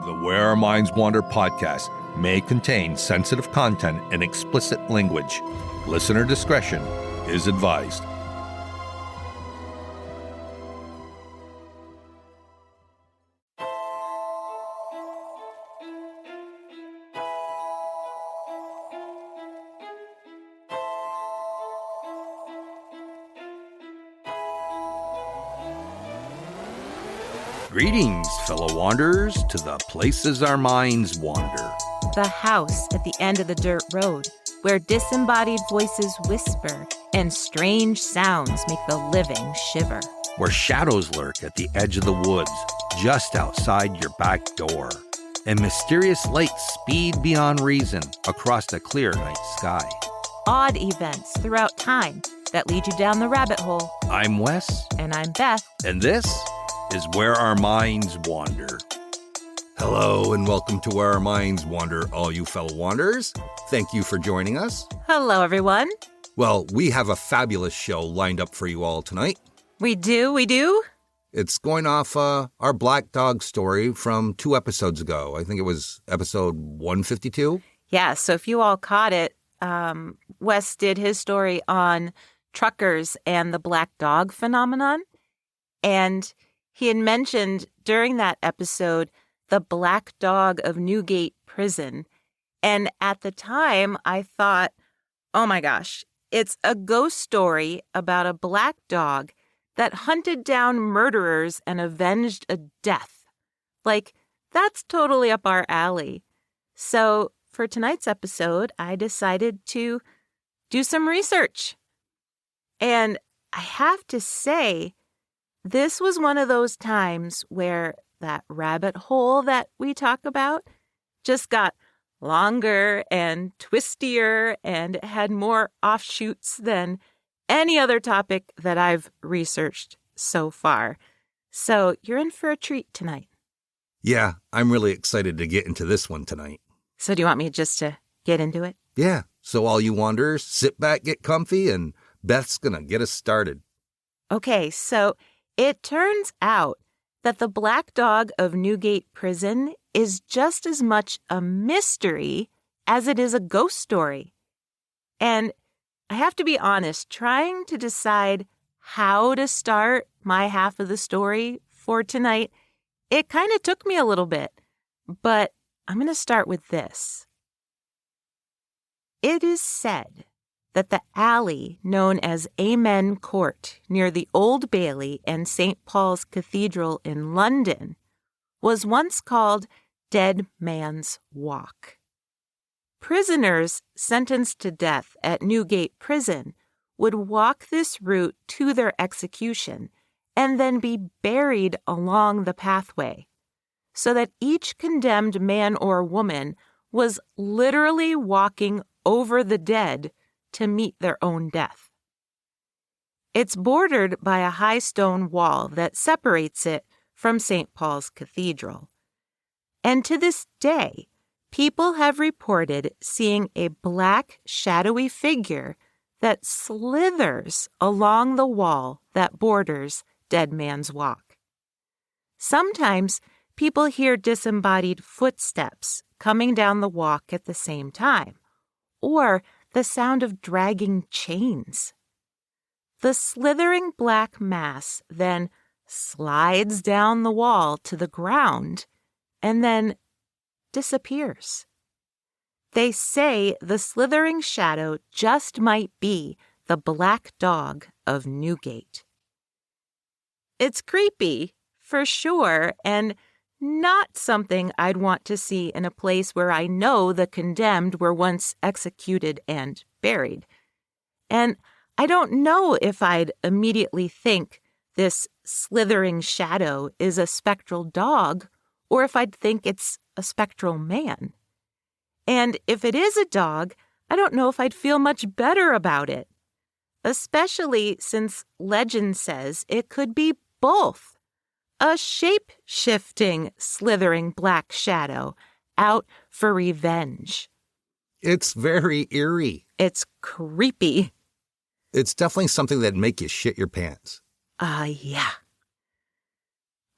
The Where Our Minds Wander podcast may contain sensitive content and explicit language. Listener discretion is advised. Greetings, fellow wanderers, to the places our minds wander. The house at the end of the dirt road, where disembodied voices whisper and strange sounds make the living shiver. Where shadows lurk at the edge of the woods, just outside your back door. And mysterious lights speed beyond reason across the clear night sky. Odd events throughout time that lead you down the rabbit hole. I'm Wes. And I'm Beth. And this is Where Our Minds Wander. Hello and welcome to Where Our Minds Wander, all you fellow wanderers. Thank you for joining us. Hello, everyone. Well, we have a fabulous show lined up for you all tonight. We do. It's going off our Black Dog story from 2 episodes ago. I think it was episode 152. Yeah, so if you all caught it, Wes did his story on truckers and the Black Dog phenomenon. And he had mentioned during that episode the Black Dog of Newgate Prison. And at the time, I thought, oh my gosh, it's a ghost story about a black dog that hunted down murderers and avenged a death. Like, that's totally up our alley. So for tonight's episode, I decided to do some research. And I have to say, this was one of those times where that rabbit hole that we talk about just got longer and twistier and had more offshoots than any other topic that I've researched so far. So you're in for a treat tonight. Yeah, I'm really excited to get into this one tonight. So do you want me just to get into it? Yeah, so all you wanderers, sit back, get comfy, and Beth's gonna get us started. Okay, so it turns out that the Black Dog of Newgate Prison is just as much a mystery as it is a ghost story. And I have to be honest, trying to decide how to start my half of the story for tonight, it kind of took me a little bit. But I'm going to start with this. It is said that the alley known as Amen Court near the Old Bailey and St. Paul's Cathedral in London was once called Dead Man's Walk. Prisoners sentenced to death at Newgate Prison would walk this route to their execution and then be buried along the pathway, so that each condemned man or woman was literally walking over the dead to meet their own death. It's bordered by a high stone wall that separates it from St. Paul's Cathedral. And to this day, people have reported seeing a black, shadowy figure that slithers along the wall that borders Dead Man's Walk. Sometimes people hear disembodied footsteps coming down the walk at the same time, or the sound of dragging chains. The slithering black mass then slides down the wall to the ground and then disappears. They say the slithering shadow just might be the Black Dog of Newgate. It's creepy, for sure, and not something I'd want to see in a place where I know the condemned were once executed and buried. And I don't know if I'd immediately think this slithering shadow is a spectral dog or if I'd think it's a spectral man. And if it is a dog, I don't know if I'd feel much better about it, especially since legend says it could be both. A shape-shifting, slithering black shadow out for revenge. It's very eerie. It's creepy. It's definitely something that'd make you shit your pants. Yeah.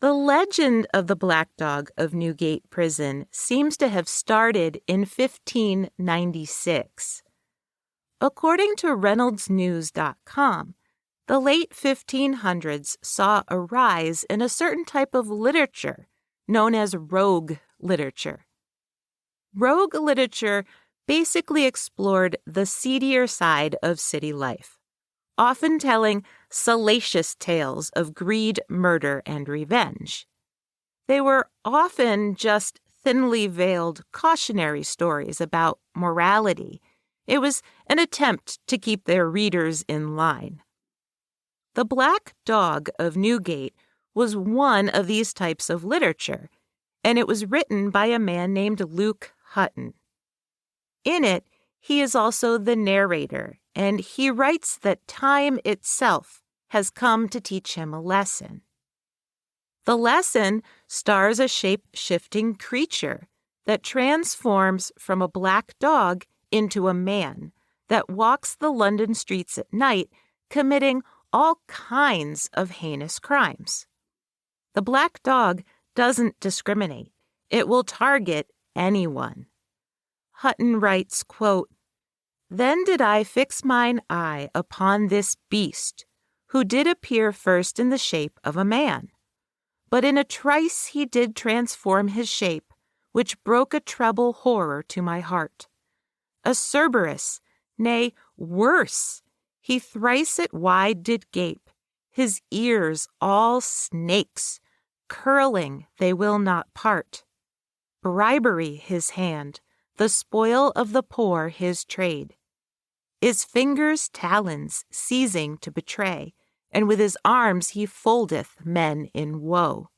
The legend of the Black Dog of Newgate Prison seems to have started in 1596. According to ReynoldsNews.com, the late 1500s saw a rise in a certain type of literature known as rogue literature. Rogue literature basically explored the seedier side of city life, often telling salacious tales of greed, murder, and revenge. They were often just thinly veiled cautionary stories about morality. It was an attempt to keep their readers in line. The Black Dog of Newgate was one of these types of literature, and it was written by a man named Luke Hutton. In it, he is also the narrator, and he writes that time itself has come to teach him a lesson. The lesson stars a shape-shifting creature that transforms from a black dog into a man that walks the London streets at night, committing all kinds of heinous crimes. The black dog doesn't discriminate. It will target anyone. Hutton writes, quote, "Then did I fix mine eye upon this beast, who did appear first in the shape of a man. But in a trice he did transform his shape, which broke a treble horror to my heart. A Cerberus, nay, worse, he thrice it wide did gape, his ears all snakes, curling they will not part. Bribery his hand, the spoil of the poor his trade. His fingers talons seizing to betray, and with his arms he foldeth men in woe.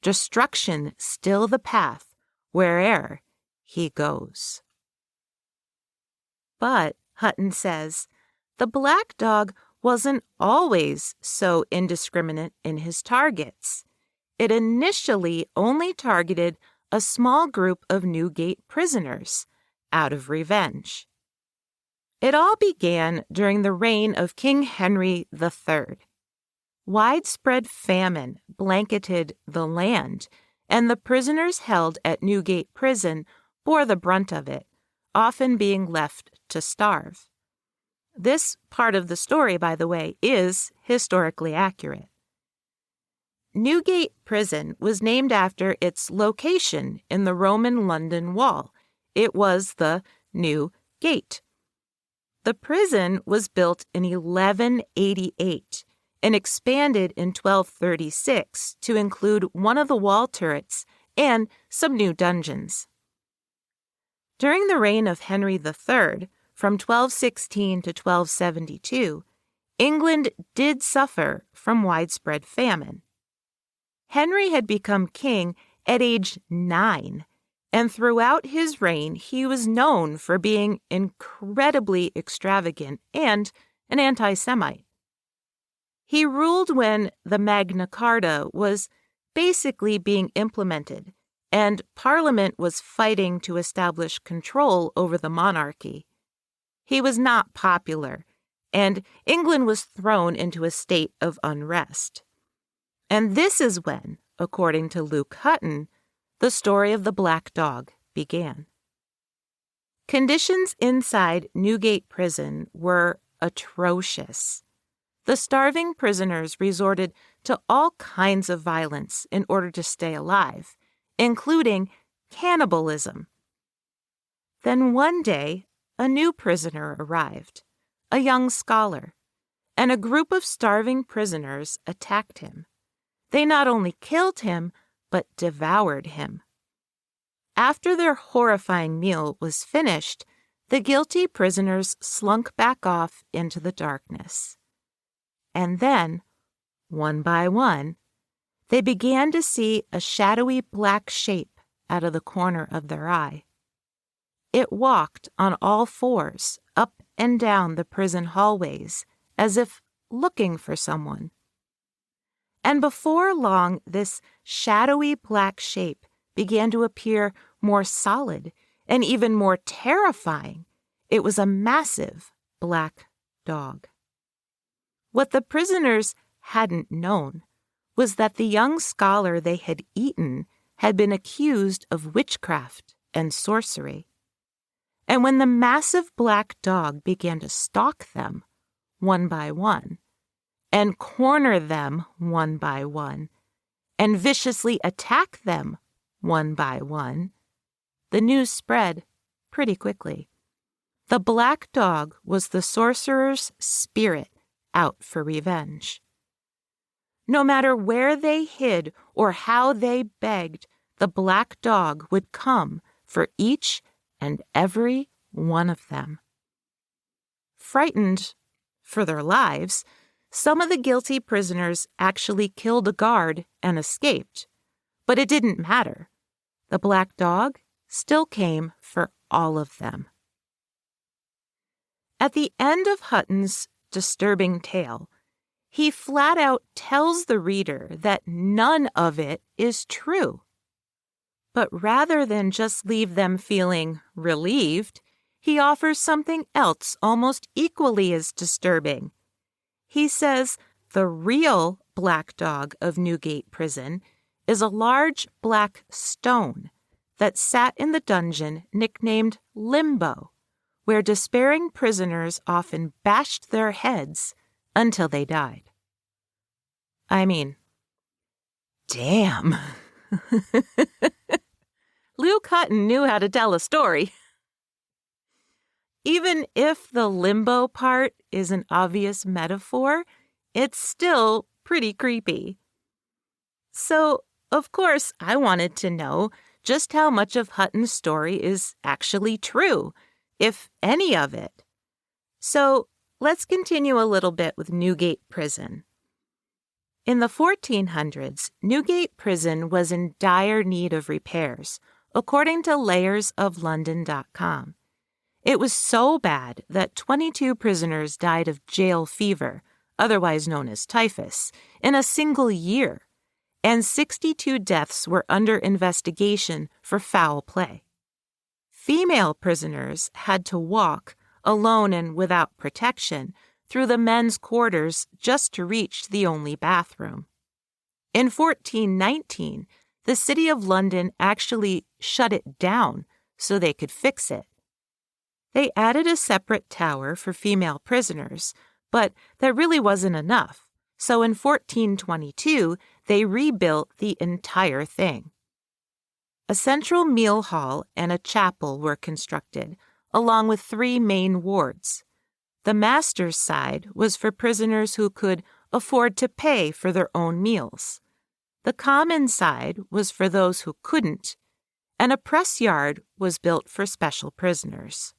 Destruction still the path where'er he goes." But, Hutton says, the black dog wasn't always so indiscriminate in his targets. It initially only targeted a small group of Newgate prisoners out of revenge. It all began during the reign of King Henry III. Widespread famine blanketed the land, and the prisoners held at Newgate Prison bore the brunt of it, often being left to starve. This part of the story, by the way, is historically accurate. Newgate Prison was named after its location in the Roman London Wall. It was the New Gate. The prison was built in 1188 and expanded in 1236 to include one of the wall turrets and some new dungeons. During the reign of Henry III, from 1216 to 1272, England did suffer from widespread famine. Henry had become king at age 9, and throughout his reign he was known for being incredibly extravagant and an anti-Semite. He ruled when the Magna Carta was basically being implemented, and Parliament was fighting to establish control over the monarchy. He was not popular, and England was thrown into a state of unrest. And this is when, according to Luke Hutton, the story of the Black Dog began. Conditions inside Newgate Prison were atrocious. The starving prisoners resorted to all kinds of violence in order to stay alive, including cannibalism. Then one day, a new prisoner arrived, a young scholar, and a group of starving prisoners attacked him. They not only killed him, but devoured him. After their horrifying meal was finished, the guilty prisoners slunk back off into the darkness. And then, one by one, they began to see a shadowy black shape out of the corner of their eye. It walked on all fours up and down the prison hallways as if looking for someone. And before long, this shadowy black shape began to appear more solid and even more terrifying. It was a massive black dog. What the prisoners hadn't known was that the young scholar they had eaten had been accused of witchcraft and sorcery. And when the massive black dog began to stalk them, one by one, and corner them one by one, and viciously attack them one by one, the news spread pretty quickly. The black dog was the sorcerer's spirit out for revenge. No matter where they hid or how they begged, the black dog would come for each and every one of them. Frightened for their lives, some of the guilty prisoners actually killed a guard and escaped. But it didn't matter. The black dog still came for all of them. At the end of Hutton's disturbing tale, he flat out tells the reader that none of it is true. But rather than just leave them feeling relieved, he offers something else almost equally as disturbing. He says the real Black Dog of Newgate Prison is a large black stone that sat in the dungeon nicknamed Limbo, where despairing prisoners often bashed their heads until they died. I mean, damn. Luke Hutton knew how to tell a story. Even if the limbo part is an obvious metaphor, it's still pretty creepy. So, of course, I wanted to know just how much of Hutton's story is actually true, if any of it. So, let's continue a little bit with Newgate Prison. In the 1400s, Newgate Prison was in dire need of repairs, according to layersoflondon.com. It was so bad that 22 prisoners died of jail fever, otherwise known as typhus, in a single year, and 62 deaths were under investigation for foul play. Female prisoners had to walk, alone and without protection, through the men's quarters just to reach the only bathroom. In 1419, the City of London actually shut it down so they could fix it. They added a separate tower for female prisoners, but that really wasn't enough, so in 1422, they rebuilt the entire thing. A central meal hall and a chapel were constructed, along with 3 main wards. The master's side was for prisoners who could afford to pay for their own meals. The common side was for those who couldn't, and a press yard was built for special prisoners.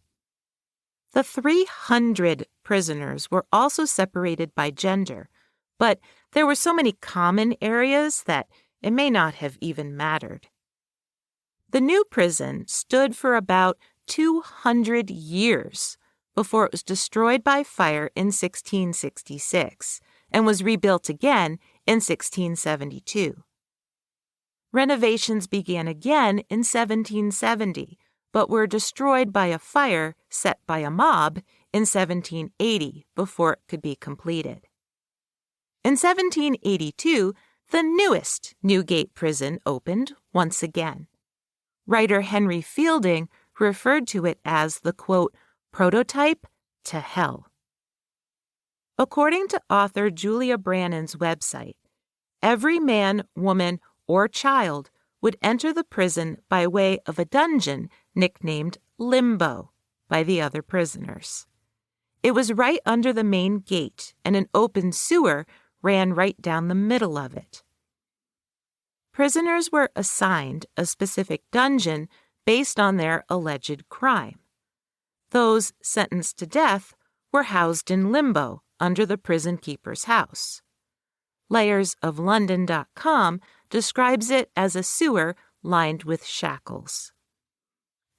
The 300 prisoners were also separated by gender, but there were so many common areas that it may not have even mattered. The new prison stood for about 200 years before it was destroyed by fire in 1666 and was rebuilt again in 1672. Renovations began again in 1770, but were destroyed by a fire set by a mob in 1780 before it could be completed. In 1782, the newest Newgate Prison opened once again. Writer Henry Fielding referred to it as the, quote, prototype to hell. According to author Julia Brannan's website, every man, woman, or child would enter the prison by way of a dungeon nicknamed Limbo by the other prisoners. It was right under the main gate, and an open sewer ran right down the middle of it. Prisoners were assigned a specific dungeon based on their alleged crime. Those sentenced to death were housed in limbo under the prison keeper's house. Layersoflondon.com describes it as a sewer lined with shackles.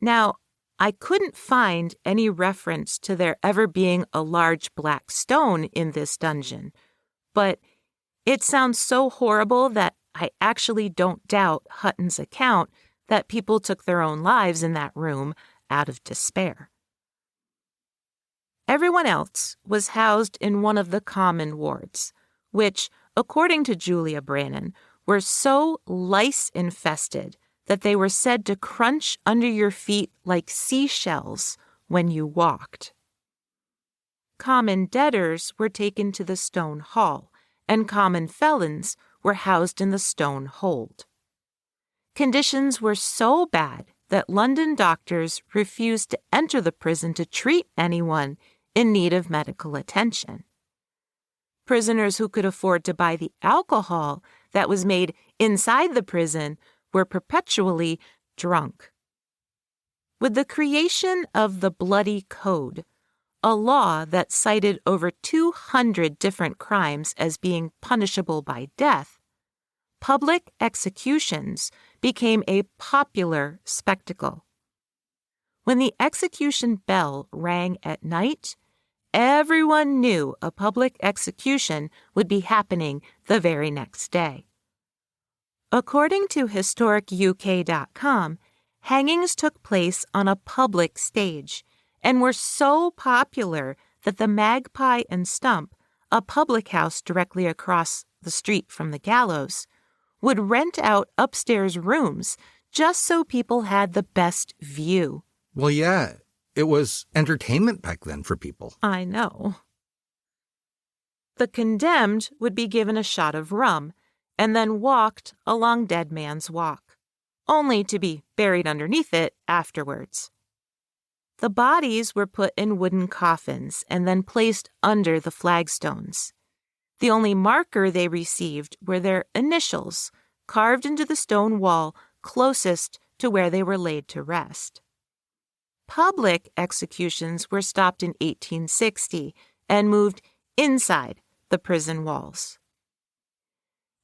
Now, I couldn't find any reference to there ever being a large black stone in this dungeon, but it sounds so horrible that I actually don't doubt Hutton's account that people took their own lives in that room out of despair. Everyone else was housed in one of the common wards, which, according to Julia Brannon, were so lice-infested that they were said to crunch under your feet like seashells when you walked. Common debtors were taken to the stone hall, and common felons were housed in the stone hold. Conditions were so bad that London doctors refused to enter the prison to treat anyone in need of medical attention. Prisoners who could afford to buy the alcohol that was made inside the prison were perpetually drunk. With the creation of the Bloody Code, a law that cited over 200 different crimes as being punishable by death, public executions became a popular spectacle. When the execution bell rang at night, everyone knew a public execution would be happening the very next day. According to HistoricUK.com, hangings took place on a public stage and were so popular that the Magpie and Stump, a public house directly across the street from the gallows, would rent out upstairs rooms just so people had the best view. Well, yeah, it was entertainment back then for people. I know. The condemned would be given a shot of rum and then walked along Dead Man's Walk, only to be buried underneath it afterwards. The bodies were put in wooden coffins and then placed under the flagstones. The only marker they received were their initials, carved into the stone wall closest to where they were laid to rest. Public executions were stopped in 1860 and moved inside the prison walls.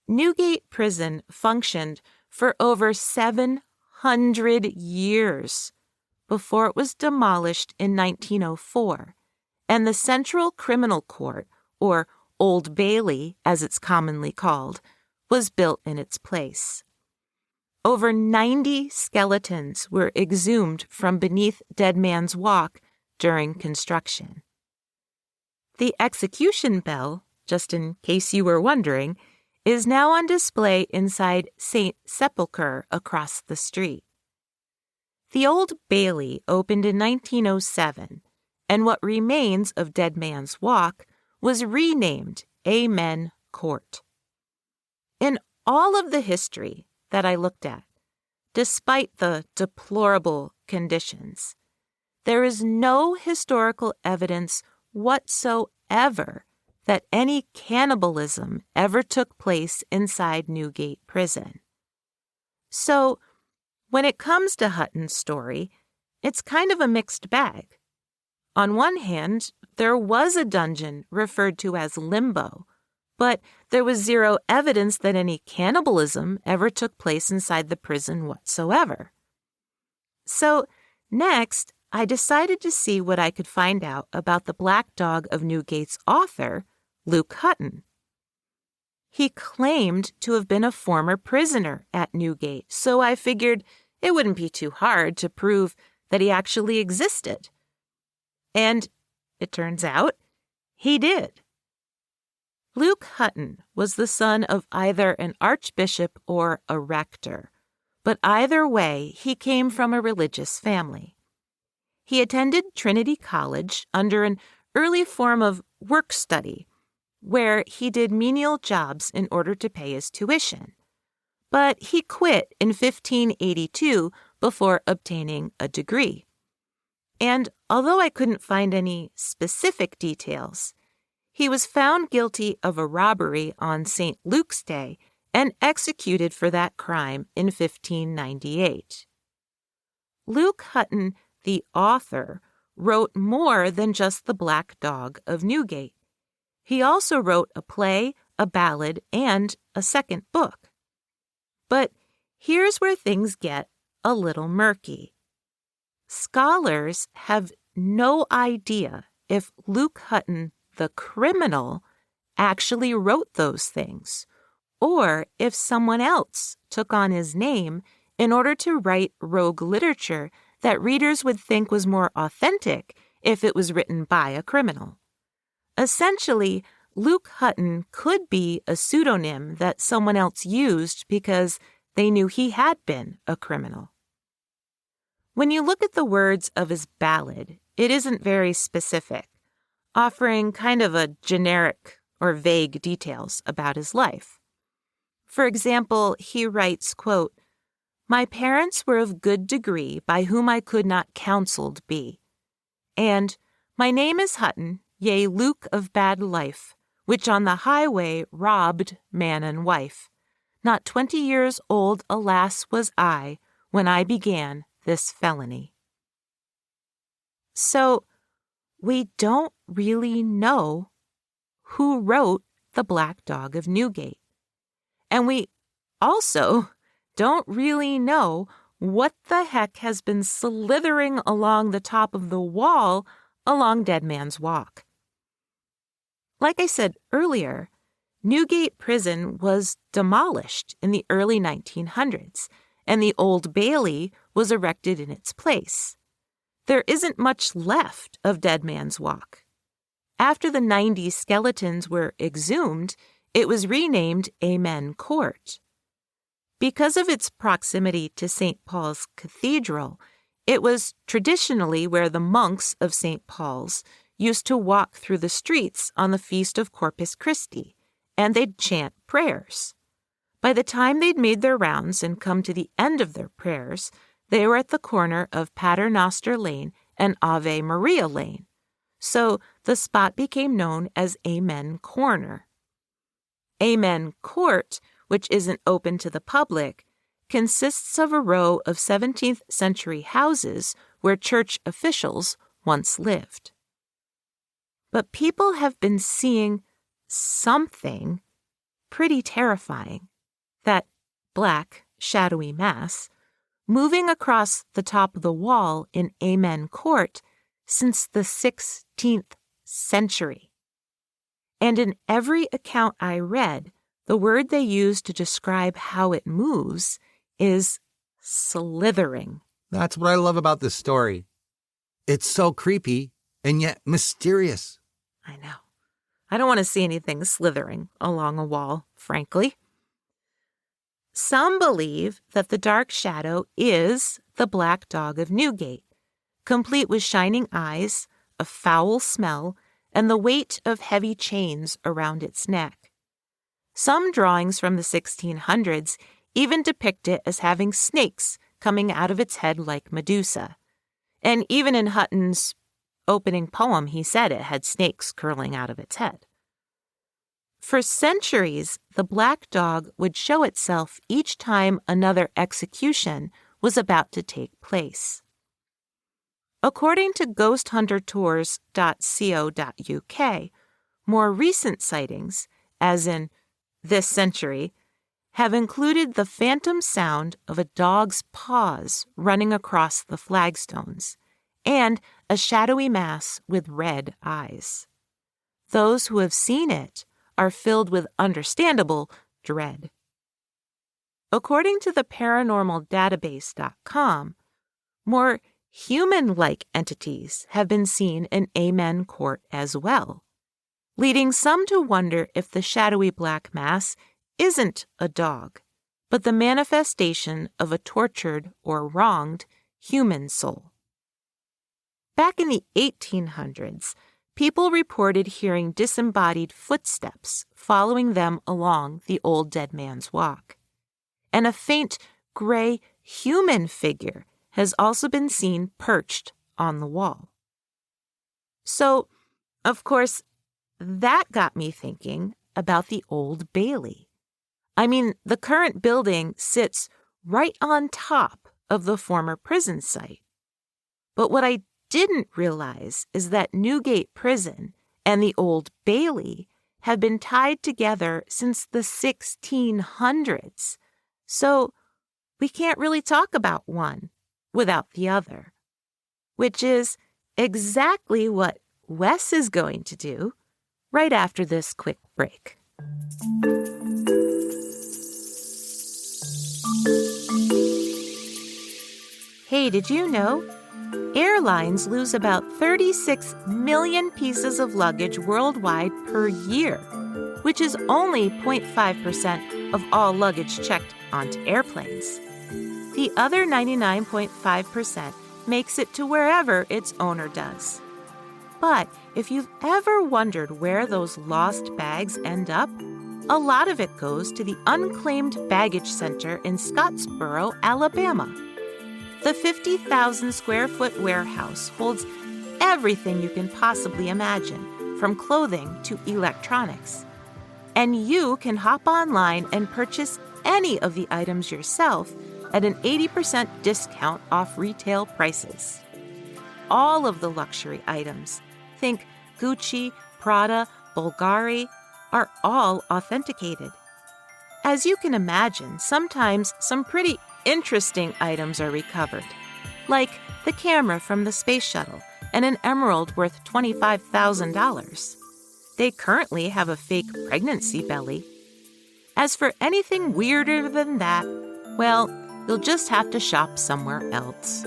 Newgate Prison functioned for over 700 years before it was demolished in 1904, and the Central Criminal Court, or Old Bailey as it's commonly called, was built in its place. Over 90 skeletons were exhumed from beneath Dead Man's Walk during construction. The execution bell, just in case you were wondering, is now on display inside St. Sepulchre across the street. The Old Bailey opened in 1907, and what remains of Dead Man's Walk was renamed Amen Court. In all of the history that I looked at, despite the deplorable conditions, there is no historical evidence whatsoever that any cannibalism ever took place inside Newgate Prison. So, when it comes to Hutton's story, it's kind of a mixed bag. On one hand, there was a dungeon referred to as Limbo, but there was zero evidence that any cannibalism ever took place inside the prison whatsoever. So, next, I decided to see what I could find out about the Black Dog of Newgate's author, Luke Hutton. He claimed to have been a former prisoner at Newgate, so I figured it wouldn't be too hard to prove that he actually existed. And it turns out he did. Luke Hutton was the son of either an archbishop or a rector, but either way, he came from a religious family. He attended Trinity College under an early form of work study, where he did menial jobs in order to pay his tuition. But he quit in 1582 before obtaining a degree. And although I couldn't find any specific details, he was found guilty of a robbery on St. Luke's Day and executed for that crime in 1598. Luke Hutton, the author, wrote more than just The Black Dog of Newgate. He also wrote a play, a ballad, and a second book. But here's where things get a little murky. Scholars have no idea if Luke Hutton, the criminal, actually wrote those things, or if someone else took on his name in order to write rogue literature that readers would think was more authentic if it was written by a criminal. Essentially, Luke Hutton could be a pseudonym that someone else used because they knew he had been a criminal. When you look at the words of his ballad, it isn't very specific, offering kind of a generic or vague details about his life. For example, he writes, quote, "My parents were of good degree, by whom I could not counselled be. And my name is Hutton, yea, Luke of bad life, which on the highway robbed man and wife. Not 20 years old, alas, was I, when I began this felony." So, we don't really know who wrote The Black Dog of Newgate. And we also don't really know what the heck has been slithering along the top of the wall along Dead Man's Walk. Like I said earlier, Newgate Prison was demolished in the early 1900s, and the Old Bailey was erected in its place. There isn't much left of Dead Man's Walk. After the 90s skeletons were exhumed, it was renamed Amen Court. Because of its proximity to St. Paul's Cathedral, it was traditionally where the monks of St. Paul's used to walk through the streets on the Feast of Corpus Christi, and they'd chant prayers. By the time they'd made their rounds and come to the end of their prayers, they were at the corner of Paternoster Lane and Ave Maria Lane, so the spot became known as Amen Corner. Amen Court, which isn't open to the public, consists of a row of 17th century houses where church officials once lived. But people have been seeing something pretty terrifying, that black, shadowy mass, moving across the top of the wall in Amen Court since the 16th century. And in every account I read, the word they use to describe how it moves is slithering. That's what I love about this story. It's so creepy and yet mysterious. I know. I don't want to see anything slithering along a wall, frankly. Some believe that the dark shadow is the Black Dog of Newgate, complete with shining eyes, a foul smell, and the weight of heavy chains around its neck. Some drawings from the 1600s even depict it as having snakes coming out of its head like Medusa. And even in Hutton's opening poem, he said it had snakes curling out of its head. For centuries, the black dog would show itself each time another execution was about to take place. According to ghosthuntertours.co.uk, more recent sightings, as in this century, have included the phantom sound of a dog's paws running across the flagstones and a shadowy mass with red eyes. Those who have seen it are filled with understandable dread. According to the paranormaldatabase.com, more human-like entities have been seen in Amen Court as well, leading some to wonder if the shadowy black mass isn't a dog, but the manifestation of a tortured or wronged human soul. Back in the 1800s, people reported hearing disembodied footsteps following them along the old Dead Man's Walk. And a faint gray human figure has also been seen perched on the wall. So, of course, that got me thinking about the Old Bailey. I mean, the current building sits right on top of the former prison site. But what I didn't realize is that Newgate Prison and the Old Bailey have been tied together since the 1600s. So we can't really talk about one without the other, which is exactly what Wes is going to do right after this quick break. Hey, did you know Airlines lose about 36 million pieces of luggage worldwide per year, which is only 0.5% of all luggage checked onto airplanes. The other 99.5% makes it to wherever its owner does. But if you've ever wondered where those lost bags end up, a lot of it goes to the Unclaimed Baggage Center in Scottsboro, Alabama. The 50,000 square foot warehouse holds everything you can possibly imagine, from clothing to electronics. And you can hop online and purchase any of the items yourself at an 80% discount off retail prices. All of the luxury items, think Gucci, Prada, Bulgari, are all authenticated. As you can imagine, sometimes some pretty interesting items are recovered, like the camera from the space shuttle and an emerald worth $25,000. They currently have a fake pregnancy belly. As for anything weirder than that, well, you'll just have to shop somewhere else.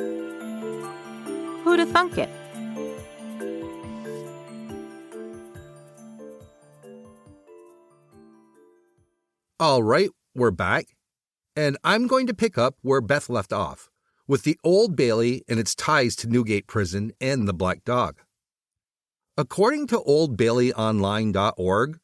Who'da thunk it? All right, we're back, and I'm going to pick up where Beth left off, with the Old Bailey and its ties to Newgate Prison and the Black Dog. According to oldbaileyonline.org,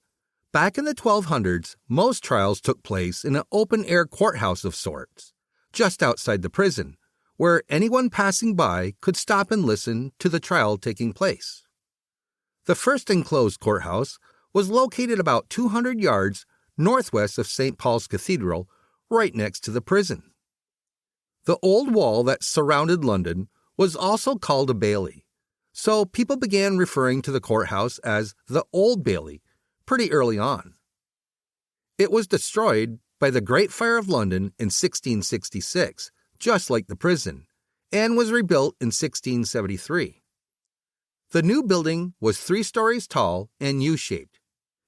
back in the 1200s, most trials took place in an open-air courthouse of sorts, just outside the prison, where anyone passing by could stop and listen to the trial taking place. The first enclosed courthouse was located about 200 yards northwest of St. Paul's Cathedral, right next to the prison. The old wall that surrounded London was also called a bailey, so people began referring to the courthouse as the Old Bailey pretty early on. It was destroyed by the Great Fire of London in 1666, just like the prison, and was rebuilt in 1673. The new building was 3 stories tall and U-shaped.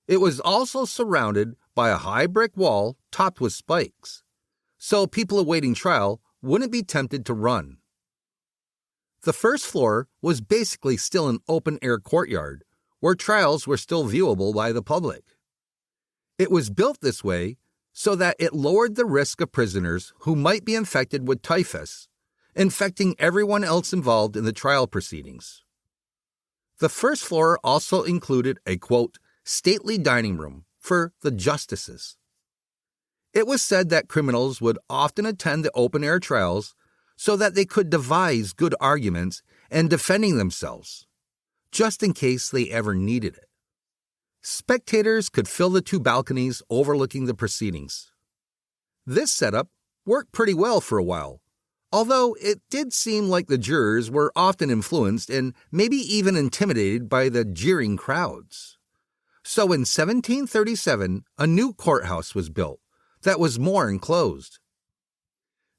It was also surrounded by a high brick wall topped with spikes, so people awaiting trial wouldn't be tempted to run. The first floor was basically still an open-air courtyard, where trials were still viewable by the public. It was built this way so that it lowered the risk of prisoners who might be infected with typhus, infecting everyone else involved in the trial proceedings. The first floor also included a, quote, stately dining room for the justices. It was said that criminals would often attend the open-air trials so that they could devise good arguments and defending themselves, just in case they ever needed it. Spectators could fill the 2 balconies overlooking the proceedings. This setup worked pretty well for a while, although it did seem like the jurors were often influenced and maybe even intimidated by the jeering crowds. So in 1737, a new courthouse was built that was more enclosed.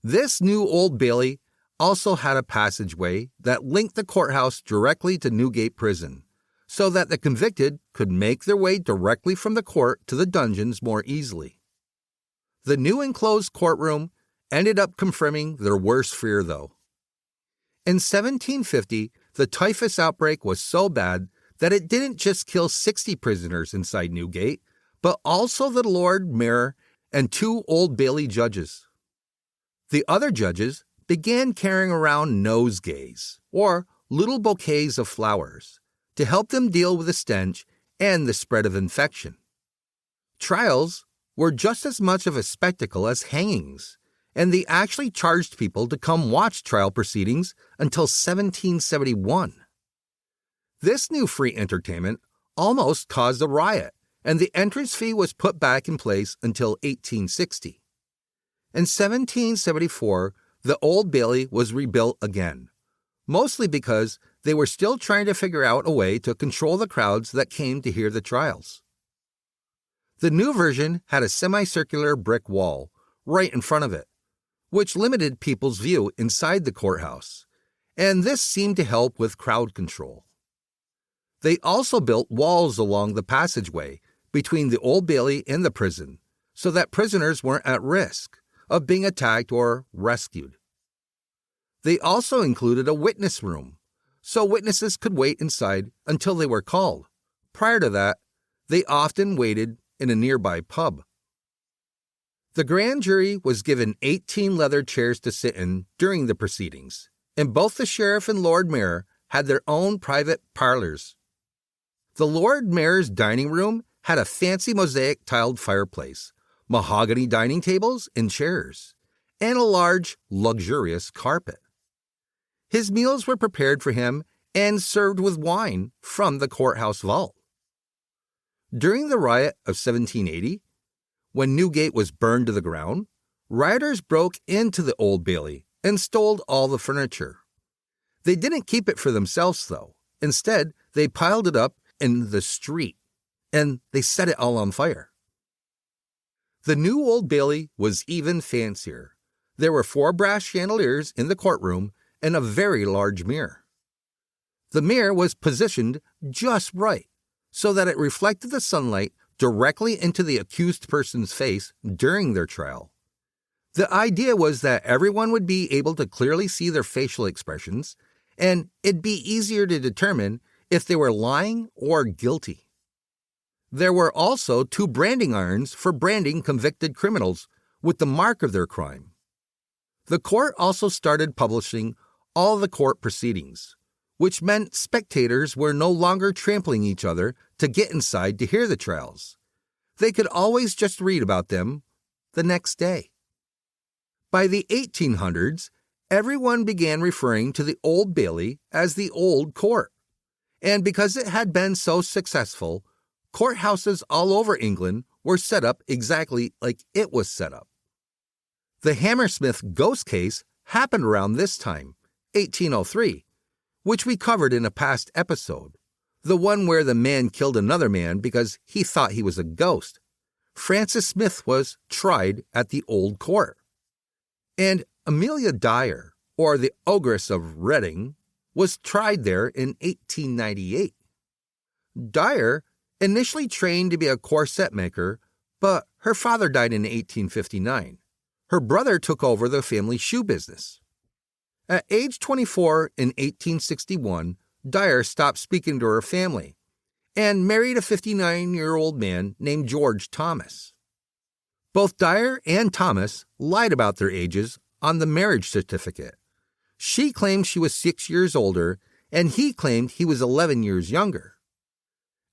This new Old Bailey also had a passageway that linked the courthouse directly to Newgate Prison, so that the convicted could make their way directly from the court to the dungeons more easily. The new enclosed courtroom ended up confirming their worst fear, though. In 1750, the typhus outbreak was so bad that it didn't just kill 60 prisoners inside Newgate, but also the Lord Mayor and 2 Old Bailey judges. The other judges began carrying around nosegays, or little bouquets of flowers, to help them deal with the stench and the spread of infection. Trials were just as much of a spectacle as hangings, and they actually charged people to come watch trial proceedings until 1771. This new free entertainment almost caused a riot, and the entrance fee was put back in place until 1860. In 1774, the Old Bailey was rebuilt again, mostly because they were still trying to figure out a way to control the crowds that came to hear the trials. The new version had a semicircular brick wall right in front of it, which limited people's view inside the courthouse, and this seemed to help with crowd control. They also built walls along the passageway between the Old Bailey and the prison, so that prisoners weren't at risk of being attacked or rescued. They also included a witness room, so witnesses could wait inside until they were called. Prior to that, they often waited in a nearby pub. The grand jury was given 18 leather chairs to sit in during the proceedings, and both the sheriff and Lord Mayor had their own private parlors. The Lord Mayor's dining room had a fancy mosaic tiled fireplace, mahogany dining tables and chairs, and a large, luxurious carpet. His meals were prepared for him and served with wine from the courthouse vault. During the riot of 1780, when Newgate was burned to the ground, rioters broke into the Old Bailey and stole all the furniture. They didn't keep it for themselves, though. Instead, they piled it up in the street, and they set it all on fire. The new Old Bailey was even fancier. There were 4 brass chandeliers in the courtroom and a very large mirror. The mirror was positioned just right, so that it reflected the sunlight directly into the accused person's face during their trial. The idea was that everyone would be able to clearly see their facial expressions, and it'd be easier to determine if they were lying or guilty. There were also 2 branding irons for branding convicted criminals with the mark of their crime. The court also started publishing all the court proceedings, which meant spectators were no longer trampling each other to get inside to hear the trials. They could always just read about them the next day. By the 1800s, everyone began referring to the Old Bailey as the Old Court. And because it had been so successful, courthouses all over England were set up exactly like it was set up. The Hammersmith ghost case happened around this time, 1803, which we covered in a past episode, the one where the man killed another man because he thought he was a ghost. Francis Smith was tried at the Old Court. And Amelia Dyer, or the Ogress of Reading, was tried there in 1898. Dyer initially trained to be a corset maker, but her father died in 1859. Her brother took over the family shoe business. At age 24 in 1861, Dyer stopped speaking to her family and married a 59-year-old man named George Thomas. Both Dyer and Thomas lied about their ages on the marriage certificate. She claimed she was 6 years older, and he claimed he was 11 years younger.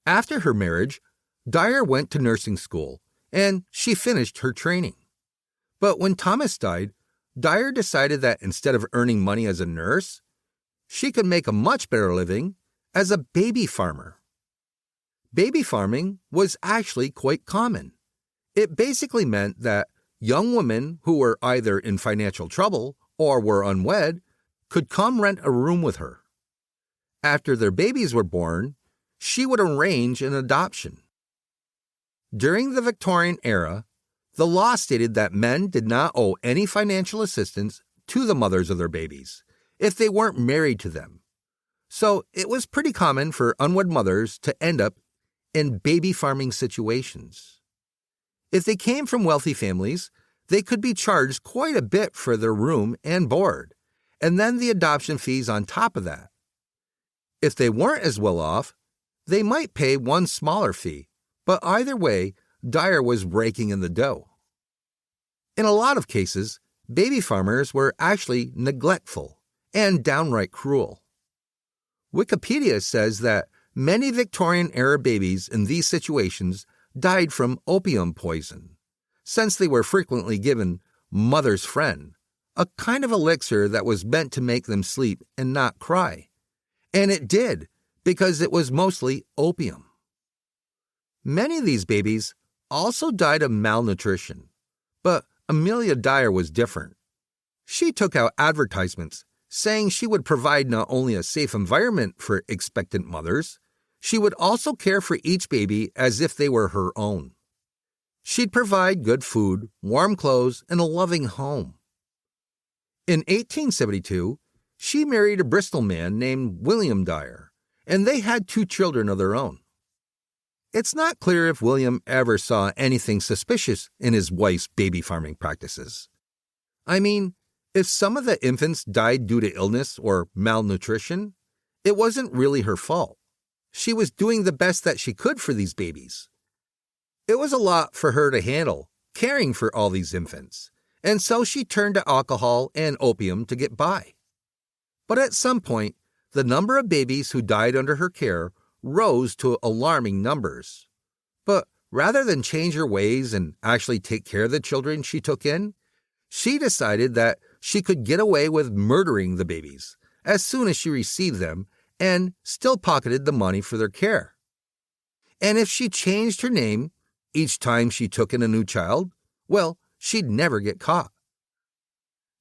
After her marriage, Dyer went to nursing school, and she finished her training. But when Thomas died, Dyer decided that instead of earning money as a nurse, she could make a much better living as a baby farmer. Baby farming was actually quite common. It basically meant that young women who were either in financial trouble or were unwed could come rent a room with her. After their babies were born, she would arrange an adoption. During the Victorian era, the law stated that men did not owe any financial assistance to the mothers of their babies if they weren't married to them. So it was pretty common for unwed mothers to end up in baby farming situations. If they came from wealthy families, they could be charged quite a bit for their room and board, and then the adoption fees on top of that. If they weren't as well off, they might pay one smaller fee, but either way, Dyer was raking in the dough. In a lot of cases, baby farmers were actually neglectful and downright cruel. Wikipedia says that many Victorian-era babies in these situations died from opium poison, since they were frequently given mother's friend, a kind of elixir that was meant to make them sleep and not cry. And it did, because it was mostly opium. Many of these babies also died of malnutrition, but Amelia Dyer was different. She took out advertisements saying she would provide not only a safe environment for expectant mothers, she would also care for each baby as if they were her own. She'd provide good food, warm clothes, and a loving home. In 1872, she married a Bristol man named William Dyer, and they had 2 children of their own. It's not clear if William ever saw anything suspicious in his wife's baby farming practices. I mean, If some of the infants died due to illness or malnutrition, it wasn't really her fault. She was doing the best that she could for these babies. It was a lot for her to handle, caring for all these infants, and so she turned to alcohol and opium to get by. But at some point, the number of babies who died under her care rose to alarming numbers. But rather than change her ways and actually take care of the children she took in, she decided that she could get away with murdering the babies as soon as she received them and still pocketed the money for their care. And if she changed her name each time she took in a new child, well, she'd never get caught.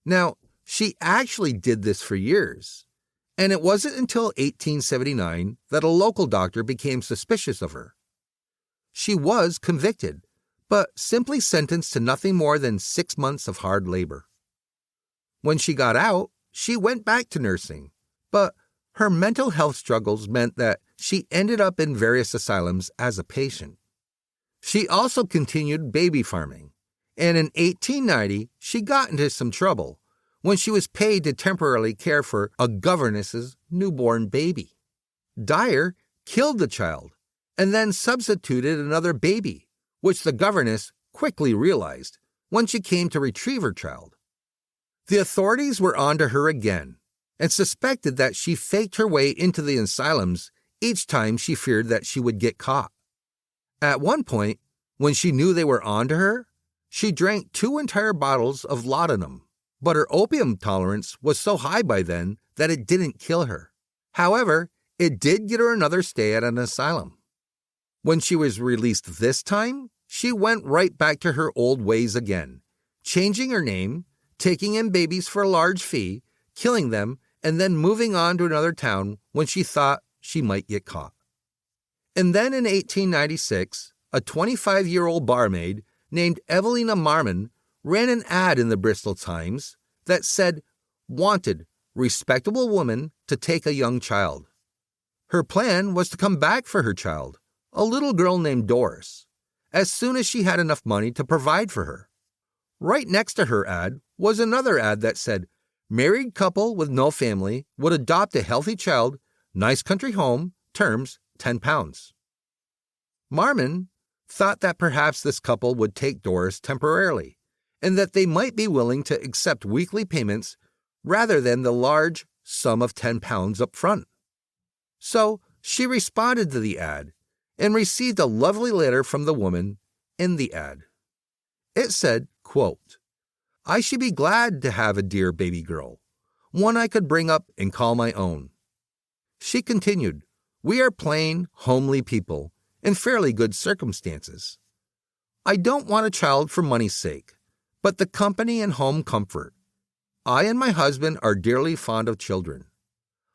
Now, she actually did this for years, and it wasn't until 1879 that a local doctor became suspicious of her. She was convicted, but simply sentenced to nothing more than 6 months of hard labor. When she got out, she went back to nursing, but her mental health struggles meant that she ended up in various asylums as a patient. She also continued baby farming, and in 1890 she got into some trouble when she was paid to temporarily care for a governess's newborn baby. Dyer killed the child and then substituted another baby, which the governess quickly realized when she came to retrieve her child. The authorities were onto her again and suspected that she faked her way into the asylums each time she feared that she would get caught. At one point, when she knew they were onto her, she drank 2 entire bottles of laudanum, but her opium tolerance was so high by then that it didn't kill her. However, it did get her another stay at an asylum. When she was released this time, she went right back to her old ways again, changing her name, taking in babies for a large fee, killing them, and then moving on to another town when she thought she might get caught. And then in 1896, a 25-year-old barmaid named Evelina Marmon ran an ad in the Bristol Times that said, "Wanted, respectable woman to take a young child." Her plan was to come back for her child, a little girl named Doris, as soon as she had enough money to provide for her. Right next to her ad was another ad that said, "Married couple with no family would adopt a healthy child, nice country home, terms £10. Marmon thought that perhaps this couple would take Doris temporarily, and that they might be willing to accept weekly payments rather than the large sum of £10 up front. So she responded to the ad and received a lovely letter from the woman in the ad. It said, quote, "I should be glad to have a dear baby girl, one I could bring up and call my own." She continued, "We are plain, homely people in fairly good circumstances. I don't want a child for money's sake, but the company and home comfort. I and my husband are dearly fond of children.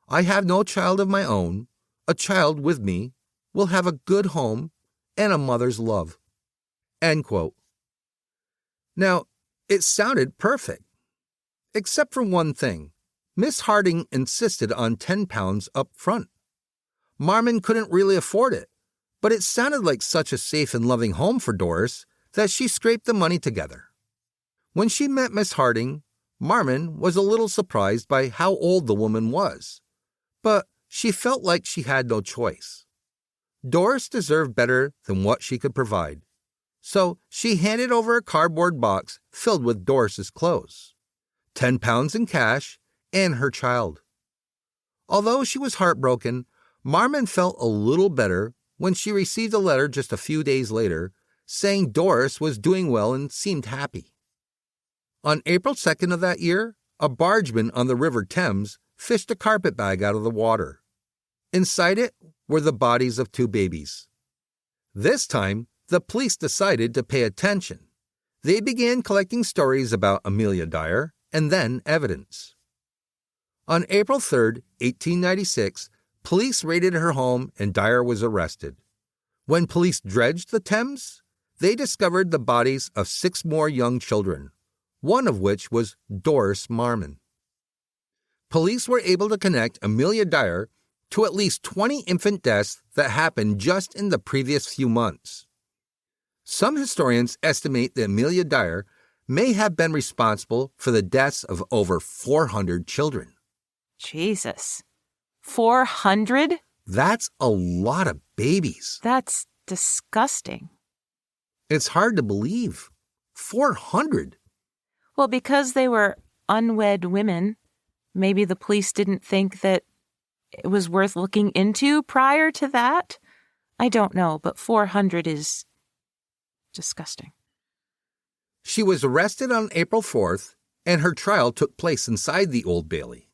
I have no child of my own. A child with me will have a good home and a mother's love." End quote. Now, it sounded perfect. Except for one thing. Miss Harding insisted on £10 up front. Marmon couldn't really afford it, but it sounded like such a safe and loving home for Doris that she scraped the money together. When she met Miss Harding, Marmon was a little surprised by how old the woman was, but she felt like she had no choice. Doris deserved better than what she could provide, so she handed over a cardboard box filled with Doris's clothes, £10 in cash, and her child. Although she was heartbroken, Marmon felt a little better when she received a letter just a few days later saying Doris was doing well and seemed happy. On April 2nd of that year, a bargeman on the River Thames fished a carpetbag out of the water. Inside it were the bodies of 2 babies. This time, the police decided to pay attention. They began collecting stories about Amelia Dyer and then evidence. On April 3rd, 1896, police raided her home and Dyer was arrested. When police dredged the Thames, they discovered the bodies of 6 more young children, one of which was Doris Marmon. Police were able to connect Amelia Dyer to at least 20 infant deaths that happened just in the previous few months. Some historians estimate that Amelia Dyer may have been responsible for the deaths of over 400 children. Jesus. 400? That's a lot of babies. That's disgusting. It's hard to believe. 400. Well, because they were unwed women, maybe the police didn't think that it was worth looking into prior to that. I don't know, but 400 is disgusting. She was arrested on April 4th, and her trial took place inside the Old Bailey.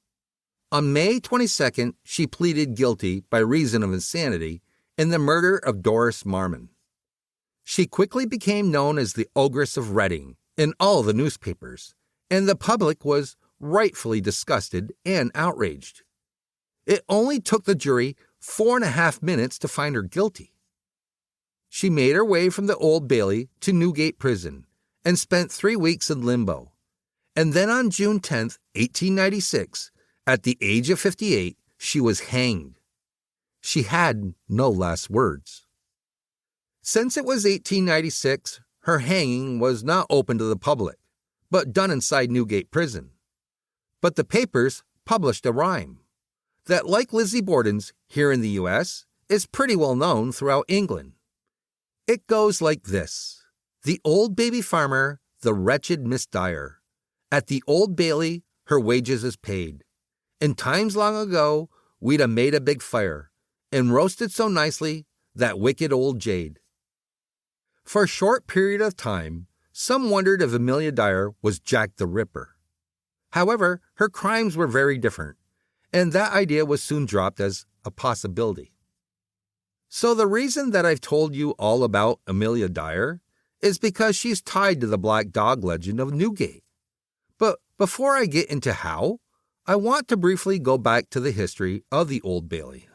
On May 22nd, she pleaded guilty by reason of insanity in the murder of Doris Marmon. She quickly became known as the Ogress of Reading in all the newspapers, and the public was rightfully disgusted and outraged. It only took the jury 4.5 minutes to find her guilty. She made her way from the Old Bailey to Newgate Prison and spent 3 weeks in limbo. And then on June 10th, 1896, at the age of 58, she was hanged. She had no last words. Since it was 1896, her hanging was not open to the public, but done inside Newgate Prison. But the papers published a rhyme that, like Lizzie Borden's here in the U.S., is pretty well known throughout England. It goes like this. The old baby farmer, the wretched Miss Dyer, at the Old Bailey her wages is paid. In times long ago, we'd a made a big fire, and roasted so nicely that wicked old jade. For a short period of time, some wondered if Amelia Dyer was Jack the Ripper. However, her crimes were very different, and that idea was soon dropped as a possibility. So the reason that I've told you all about Amelia Dyer is because she's tied to the Black Dog legend of Newgate. But before I get into how, I want to briefly go back to the history of the Old Bailey.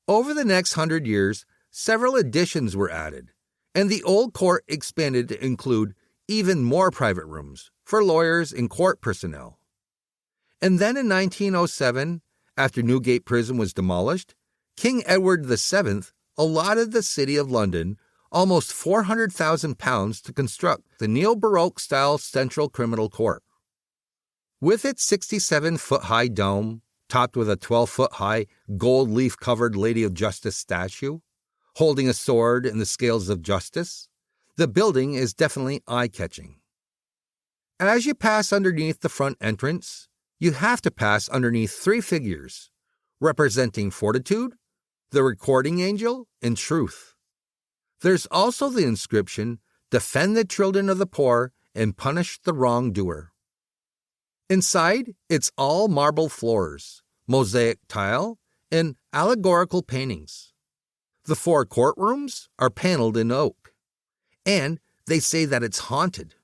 Over the next 100 years, several additions were added, and the old court expanded to include even more private rooms for lawyers and court personnel. And then in 1907, after Newgate Prison was demolished, King Edward VII allotted the City of London almost £400,000 to construct the neo-Baroque-style Central Criminal Court. With its 67-foot-high dome, topped with a 12-foot-high gold leaf-covered Lady of Justice statue, holding a sword in the scales of justice, the building is definitely eye-catching. As you pass underneath the front entrance, you have to pass underneath 3 figures, representing fortitude, the recording angel, and truth. There's also the inscription, "Defend the children of the poor and punish the wrongdoer." Inside, it's all marble floors, mosaic tile, and allegorical paintings. The 4 courtrooms are paneled in oak, and they say that it's haunted.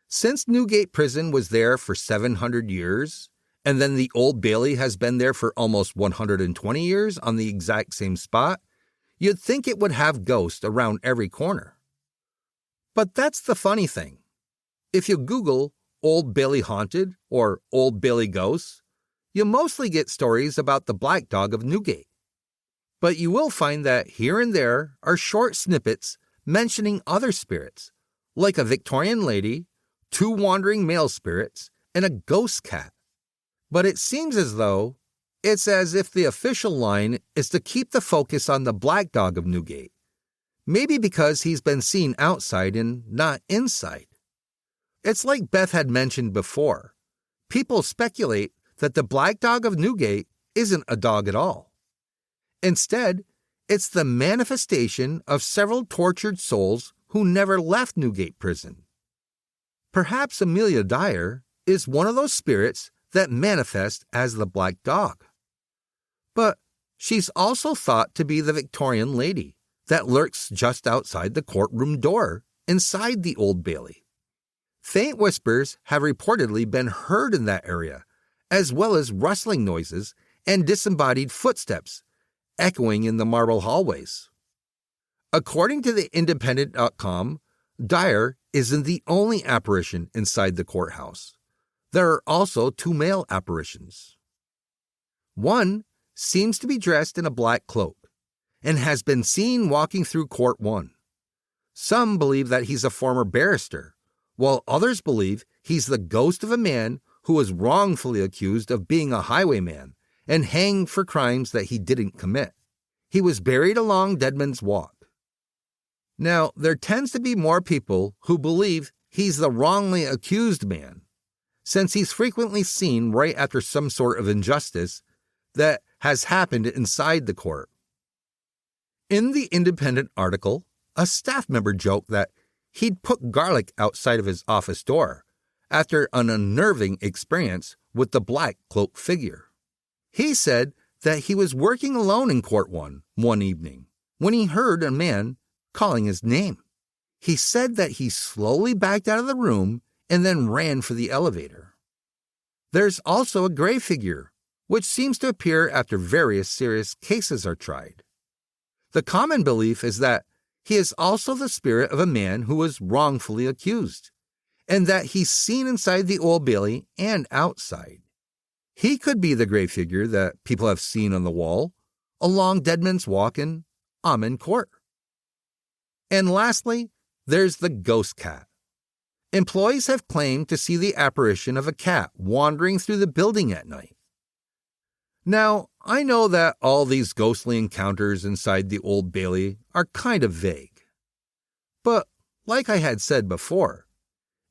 Since Newgate Prison was there for 700 years, and then the Old Bailey has been there for almost 120 years on the exact same spot, you'd think it would have ghosts around every corner. But that's the funny thing. If you Google Old Bailey Haunted or Old Bailey Ghosts, you mostly get stories about the Black Dog of Newgate. But you will find that here and there are short snippets mentioning other spirits, like a Victorian lady, 2 wandering male spirits, and a ghost cat. But it seems as though it's as if the official line is to keep the focus on the Black Dog of Newgate, maybe because he's been seen outside and not inside. It's like Beth had mentioned before. People speculate that the Black Dog of Newgate isn't a dog at all. Instead, it's the manifestation of several tortured souls who never left Newgate Prison. Perhaps Amelia Dyer is one of those spirits that manifest as the Black Dog. But she's also thought to be the Victorian lady that lurks just outside the courtroom door inside the Old Bailey. Faint whispers have reportedly been heard in that area, as well as rustling noises and disembodied footsteps echoing in the marble hallways. According to the Independent.com, Dyer isn't the only apparition inside the courthouse. There are also 2 male apparitions. One seems to be dressed in a black cloak and has been seen walking through Court 1. Some believe that he's a former barrister, while others believe he's the ghost of a man who was wrongfully accused of being a highwayman and hanged for crimes that he didn't commit. He was buried along Deadman's Walk. Now, there tends to be more people who believe he's the wrongly accused man, since he's frequently seen right after some sort of injustice that has happened inside the court. In the Independent article, a staff member joked that he'd put garlic outside of his office door after an unnerving experience with the black cloaked figure. He said that he was working alone in court one evening when he heard a man calling his name. He said that he slowly backed out of the room and then ran for the elevator. There's also a gray figure, which seems to appear after various serious cases are tried. The common belief is that he is also the spirit of a man who was wrongfully accused, and that he's seen inside the Old Bailey and outside. He could be the gray figure that people have seen on the wall along Deadman's Walk in Amen Court. And lastly, there's the ghost cat. Employees have claimed to see the apparition of a cat wandering through the building at night. Now, I know that all these ghostly encounters inside the Old Bailey are kind of vague. But, like I had said before,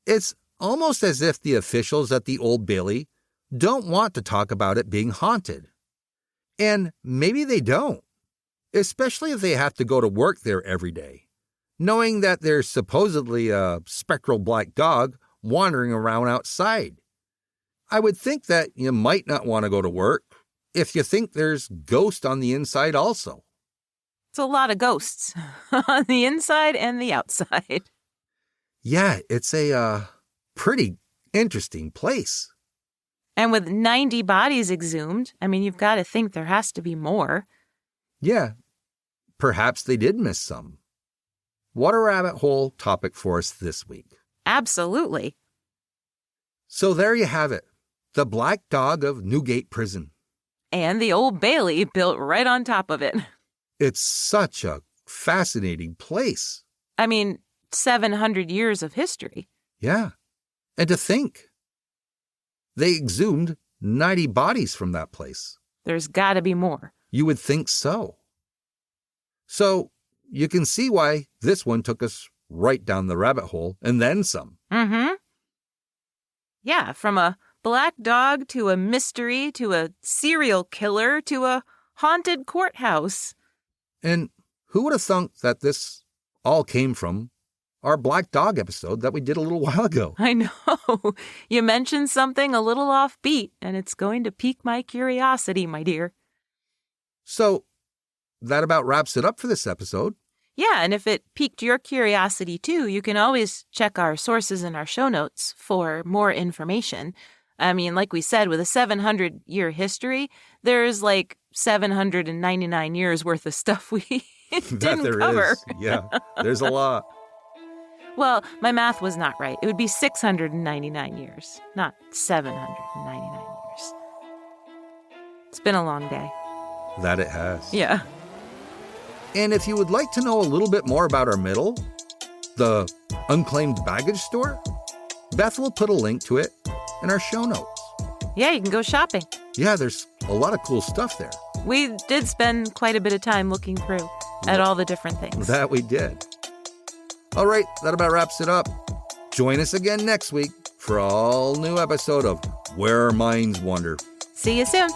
it's almost as if the officials at the Old Bailey don't want to talk about it being haunted. And maybe they don't, especially if they have to go to work there every day, knowing that there's supposedly a spectral black dog wandering around outside. I would think that you might not want to go to work if you think there's ghosts on the inside also. It's a lot of ghosts on the inside and the outside. Yeah, it's a pretty interesting place. And with 90 bodies exhumed, you've got to think there has to be more. Yeah, perhaps they did miss some. What a rabbit hole topic for us this week. Absolutely. So there you have it, the Black Dog of Newgate Prison. And the Old Bailey built right on top of it. It's such a fascinating place. 700 years of history. Yeah, and to think, they exhumed 90 bodies from that place. There's got to be more. You would think so. So, you can see why this one took us right down the rabbit hole, and then some. Mm-hmm. Yeah, from a black dog to a mystery to a serial killer to a haunted courthouse. And who would have thunk that this all came from our Black Dog episode that we did a little while ago? I know. You mentioned something a little offbeat, and it's going to pique my curiosity, my dear. So, that about wraps it up for this episode. Yeah, and if it piqued your curiosity too, you can always check our sources in our show notes for more information. Like we said, with a 700-year history, there's 799 years worth of stuff we didn't cover. Is. Yeah, there's a lot. Well, my math was not right. It would be 699 years, not 799 years. It's been a long day. That it has. Yeah. And if you would like to know a little bit more about our middle, the unclaimed baggage store, Beth will put a link to it in our show notes. Yeah, you can go shopping. Yeah, there's a lot of cool stuff there. We did spend quite a bit of time looking through at all the different things. That we did. All right, that about wraps it up. Join us again next week for an all-new episode of Where Our Minds Wander. See you soon.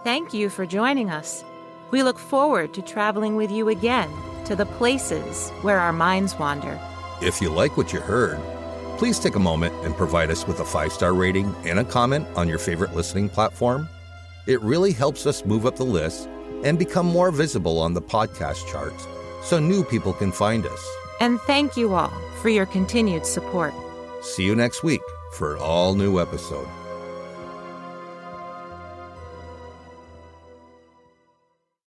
Thank you for joining us. We look forward to traveling with you again to the places where our minds wander. If you like what you heard, please take a moment and provide us with a 5-star rating and a comment on your favorite listening platform. It really helps us move up the list and become more visible on the podcast charts so new people can find us. And thank you all for your continued support. See you next week for an all-new episode.